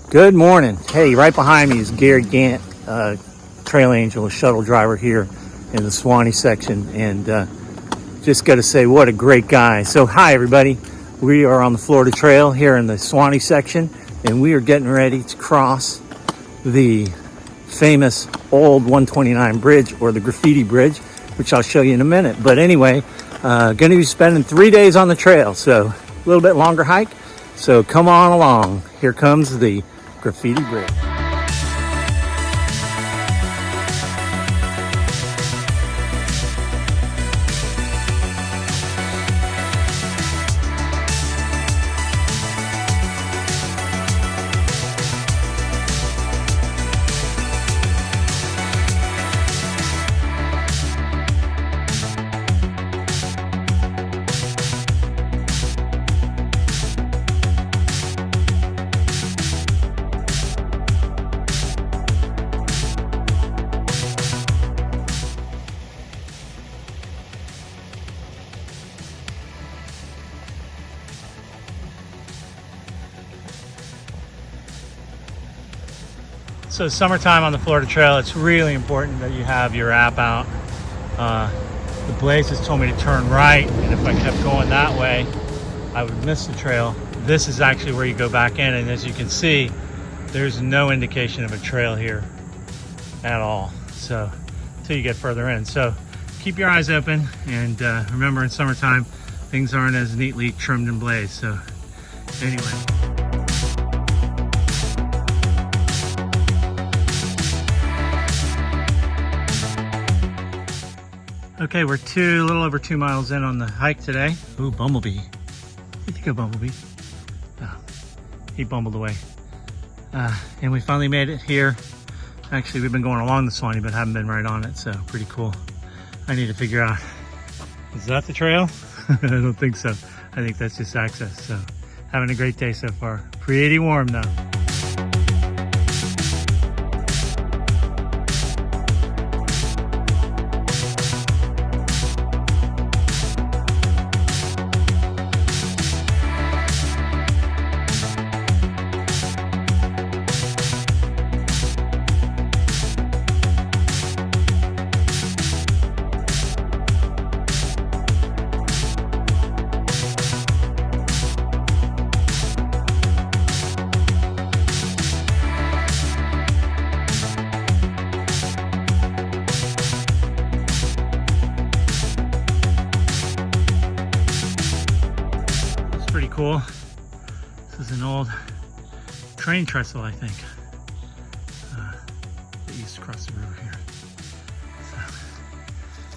Good morning. Hey, right behind me is Gary Gant, Trail Angel, a shuttle driver here in the Swanee section. And just got to say, what a great guy. So, hi, everybody. We are on the Florida Trail here in the Swanee section, and we are getting ready to cross the famous old 129 bridge, or the Graffiti Bridge, which I'll show you in a minute. But anyway, going to be spending 3 days on the trail, so a little bit longer hike. So come on along. Here comes the Graffiti Bridge. So summertime on the Florida Trail, it's really important that you have your app out. The Blaze has told me to turn right, and if I kept going that way, I would miss the trail. This is actually where you go back in, and as you can see, there's no indication of a trail here at all. So until you get further in. So keep your eyes open, and remember, in summertime, things aren't as neatly trimmed and blazed. So anyway. Okay, we're a little over 2 miles in on the hike today. Ooh, bumblebee. Where'd you go, bumblebee? Oh, he bumbled away. And we finally made it here. Actually, we've been going along the Swanee, but haven't been right on it, so pretty cool. I need to figure out, is that the trail? I don't think so. I think that's just access. So having a great day so far. Pretty warm though. Pretty cool. This is an old train trestle, I think. That used to cross the river here. So,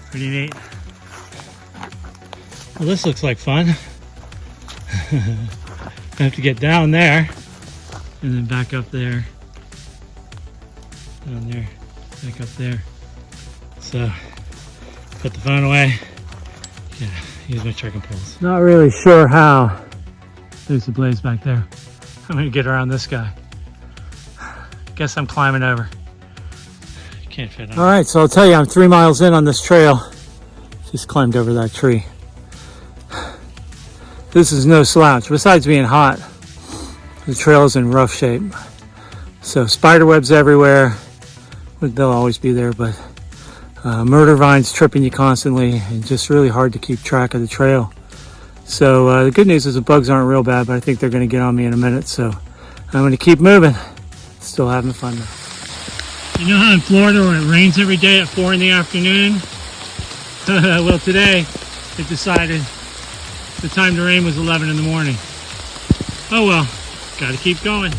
pretty neat. Well, this looks like fun. I have to get down there and then back up there. Down there, back up there. So, put the phone away. Yeah, use my trekking poles. Not really sure how. There's the Blaze back there. I'm gonna get around this guy. Guess I'm climbing over. You can't fit on. All right, so I'll tell you, I'm 3 miles in on this trail. Just climbed over that tree. This is no slouch. Besides being hot, the trail is in rough shape. So spider webs everywhere. They'll always be there, but murder vines tripping you constantly, and just really hard to keep track of the trail. So the good news is the bugs aren't real bad, but I think they're going to get on me in a minute. So I'm going to keep moving. Still having fun though. You know how in Florida where it rains every day at 4 in the afternoon? Well, today it decided the time to rain was 11 in the morning. Oh well, got to keep going.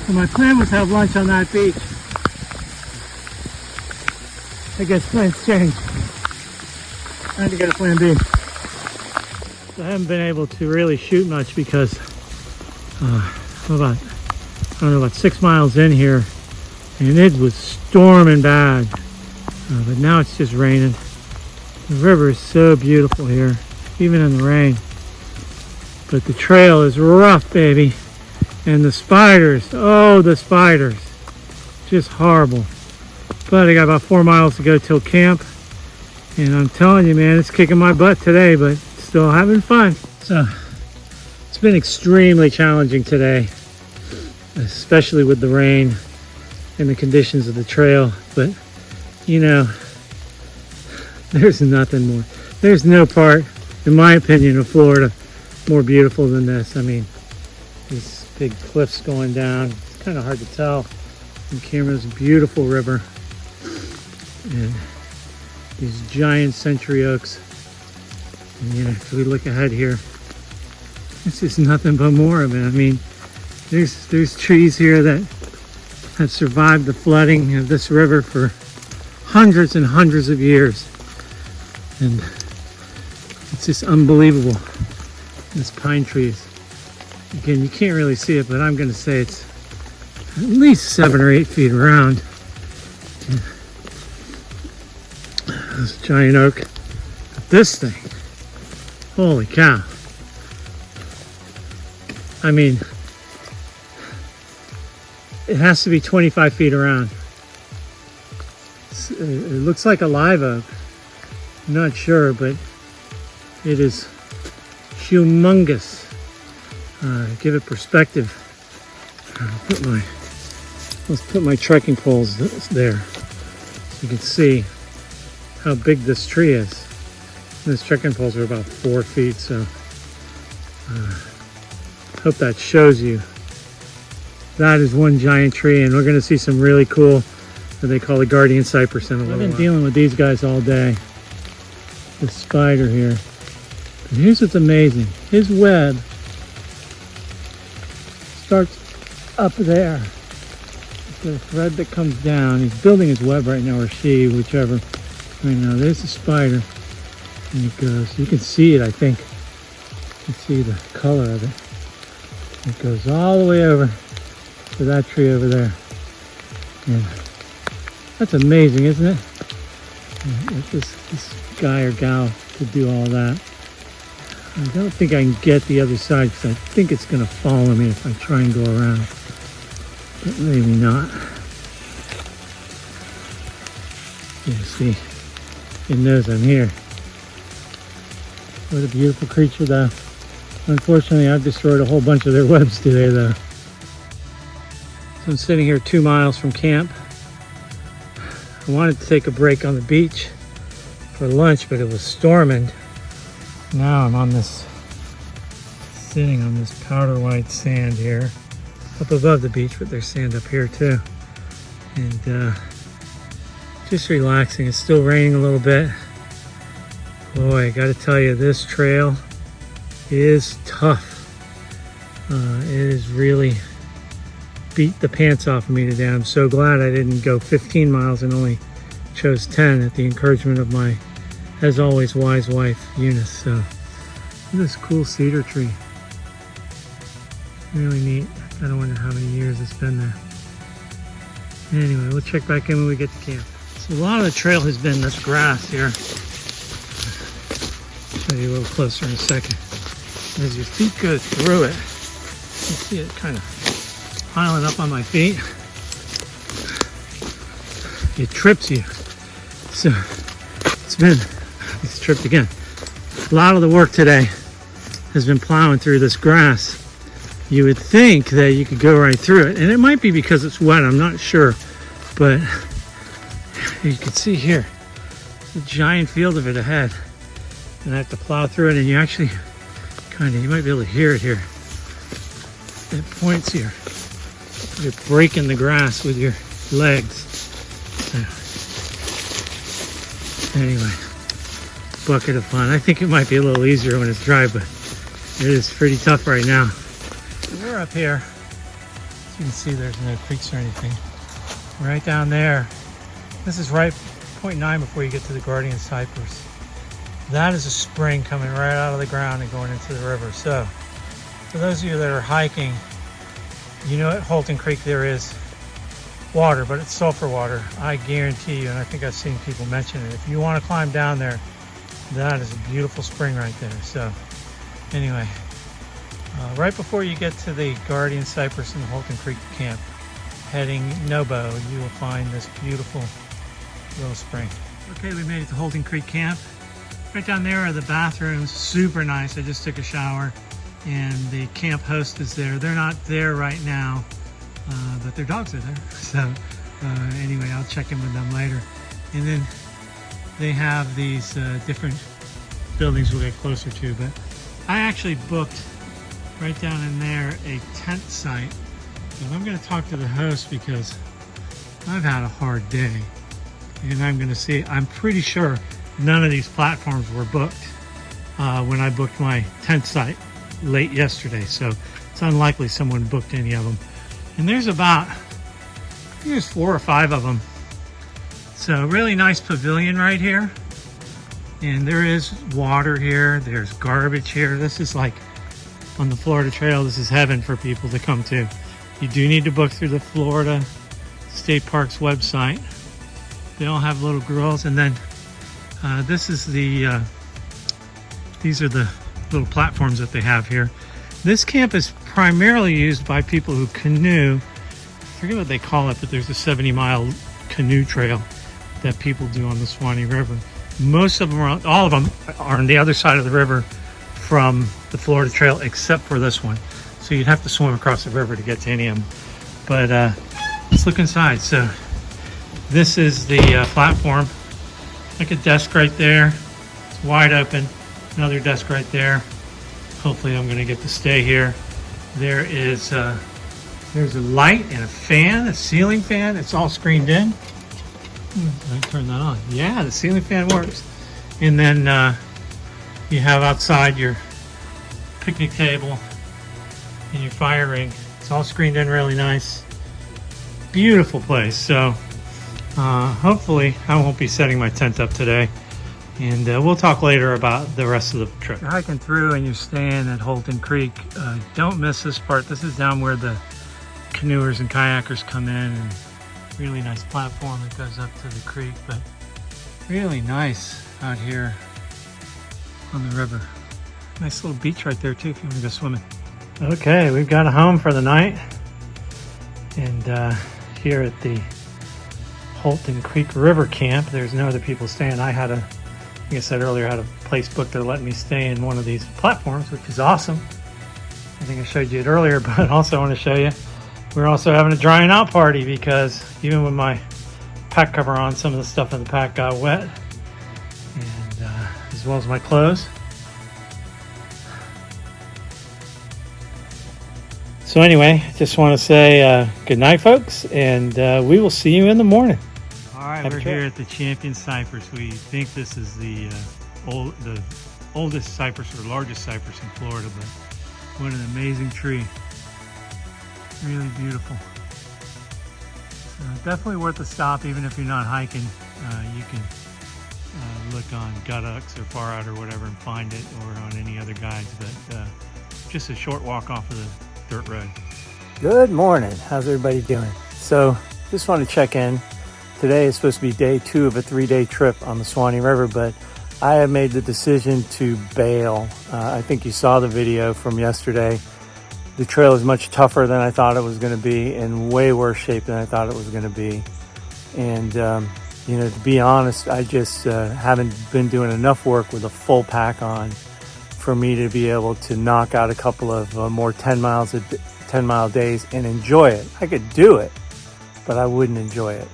So my plan was to have lunch on that beach. I guess plans changed. Trying to get a plan B. So I haven't been able to really shoot much because about 6 miles in here, and it was storming bad. But now it's just raining. The river is so beautiful here, even in the rain. But the trail is rough, baby. And the spiders, oh, the spiders. Just horrible. But I got about 4 miles to go till camp. And I'm telling you, man, it's kicking my butt today, but still having fun. So it's been extremely challenging today, especially with the rain and the conditions of the trail. But, you know, there's nothing more. There's no part, in my opinion, of Florida more beautiful than this. I mean, these big cliffs going down. It's kind of hard to tell on camera. It's a beautiful river. And these giant century oaks. And, you know, if we look ahead here, it's just nothing but more of it. I mean, there's trees here that have survived the flooding of this river for hundreds and hundreds of years. And it's just unbelievable. This pine trees. Again, you can't really see it, but I'm going to say it's at least 7 or 8 feet around. This giant oak. But this thing, holy cow. I mean, it has to be 25 feet around. It looks like a live oak. I'm not sure, but it is humongous. Give it perspective. Let's put my trekking poles there so you can see how big this tree is. These trekking poles are about 4 feet, so hope that shows you. That is one giant tree, and we're going to see some really cool, what they call a guardian cypress in a little while. I've been dealing with these guys all day. This spider here. And here's what's amazing. His web starts up there. It's got a thread that comes down. He's building his web right now, or she, whichever. Right now, there's the spider. And it goes, you can see it, I think. You can see the color of it. It goes all the way over to that tree over there. And that's amazing, isn't it? This guy or gal to do all that. I don't think I can get the other side because I think it's going to follow me if I try and go around. But maybe not. You see, it knows I'm here. What a beautiful creature, though. Unfortunately, I've destroyed a whole bunch of their webs today, though. So I'm sitting here 2 miles from camp. I wanted to take a break on the beach for lunch, but it was storming. Now I'm on this, sitting on this powder white sand here, up above the beach, but there's sand up here too. And just relaxing. It's still raining a little bit. Boy, I gotta tell you, this trail is tough. It is really beat the pants off of me today. I'm so glad I didn't go 15 miles and only chose 10 at the encouragement of my, as always, wise wife, Eunice. So, look at this cool cedar tree. Really neat. I don't wonder how many years it's been there. Anyway, we'll check back in when we get to camp. So a lot of the trail has been this grass here. I'll show you a little closer in a second. As your feet go through it, you see it kind of piling up on my feet. It trips you. So it's tripped again. A lot of the work today has been plowing through this grass. You would think that you could go right through it, and it might be because it's wet, I'm not sure, but you can see here, there's a giant field of it ahead, and I have to plow through it, and you actually you might be able to hear it here. It points here. You're breaking the grass with your legs. So, anyway, bucket of fun. I think it might be a little easier when it's dry, but it is pretty tough right now. So we're up here. As you can see, there's no creeks or anything. Right down there. This is right 0.9 before you get to the Guardian Cypress. That is a spring coming right out of the ground and going into the river. So for those of you that are hiking, you know at Holton Creek there is water, but it's sulfur water. I guarantee you, and I think I've seen people mention it, if you want to climb down there, that is a beautiful spring right there. So anyway, right before you get to the Guardian Cypress and the Holton Creek Camp, heading Nobo, you will find this beautiful little spring. Okay, we made it to Holton Creek Camp. Right down there are the bathrooms, super nice. I just took a shower, and the camp host is there. They're not there right now, but their dogs are there. So anyway, I'll check in with them later. And then they have these different buildings we'll get closer to, but I actually booked right down in there a tent site. And I'm going to talk to the host because I've had a hard day, and I'm going to see, I'm pretty sure none of these platforms were booked when I booked my tent site late yesterday, so it's unlikely someone booked any of them. And there's about, I think there's 4 or 5 of them. So really nice pavilion right here, and there is water here, there's garbage here. This is like on the Florida Trail, this is heaven for people to come to. You do need to book through the Florida State Parks website. They all have little grills, and then this is the these are the little platforms that they have here. This camp is primarily used by people who canoe. I forget what they call it, but there's a 70-mile canoe trail that people do on the Swanee River. Most of them are, all of them are on the other side of the river from the Florida Trail, except for this one. So you'd have to swim across the river to get to any of them. But let's look inside. So this is the platform. Like a desk right there. It's wide open. Another desk right there. Hopefully I'm going to get to stay here. There is there's a light and a fan, a ceiling fan. It's all screened in. I turn that on. Yeah, the ceiling fan works. And then you have outside your picnic table and your fire ring. It's all screened in really nice. Beautiful place. So hopefully I won't be setting my tent up today, and we'll talk later about the rest of the trip. You're hiking through and you're staying at Holton Creek. Don't miss this part. This is down where the canoers and kayakers come in, and really nice platform that goes up to the creek, but really nice out here on the river. Nice little beach right there too if you want to go swimming. Okay, we've got a home for the night, and here at the Holton Creek River Camp, there's no other people staying. I had like I said earlier, I had a place booked to let me stay in one of these platforms, which is awesome. I think I showed you it earlier, but also I want to show you, we're also having a drying out party, because even with my pack cover on, some of the stuff in the pack got wet, and as well as my clothes. So anyway, just want to say good night, folks, and we will see you in the morning. All right, we're here at the Champion Cypress. We think this is the oldest cypress or largest cypress in Florida, but what an amazing tree. Really beautiful. So definitely worth a stop, even if you're not hiking. You can look on Guttux or Far Out or whatever and find it, or on any other guides, but just a short walk off of the dirt road. Good morning. How's everybody doing? So just want to check in. Today is supposed to be day 2 of a 3-day trip on the Swanee River, but I have made the decision to bail. I think you saw the video from yesterday. The trail is much tougher than I thought it was going to be, in way worse shape than I thought it was going to be. And you know, to be honest, I just haven't been doing enough work with a full pack on for me to be able to knock out a couple of more 10-mile days and enjoy it. I could do it, but I wouldn't enjoy it.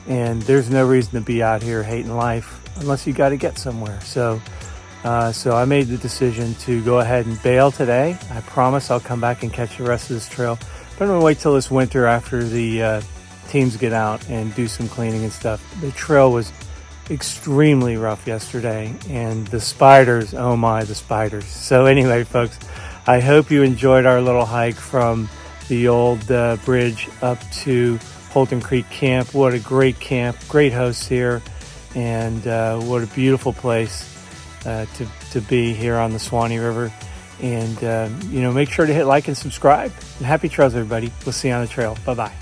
And there's no reason to be out here hating life unless you got to get somewhere. So I made the decision to go ahead and bail today. I promise I'll come back and catch the rest of this trail, but I'm going to wait till this winter after the teams get out and do some cleaning and stuff. The trail was extremely rough yesterday, and the spiders, oh my, the spiders. So anyway, folks, I hope you enjoyed our little hike from the old bridge up to Holton Creek Camp. What a great camp, great hosts here, and what a beautiful place. to be here on the Swanee River. And, make sure to hit like and subscribe. And happy trails, everybody. We'll see you on the trail. Bye-bye.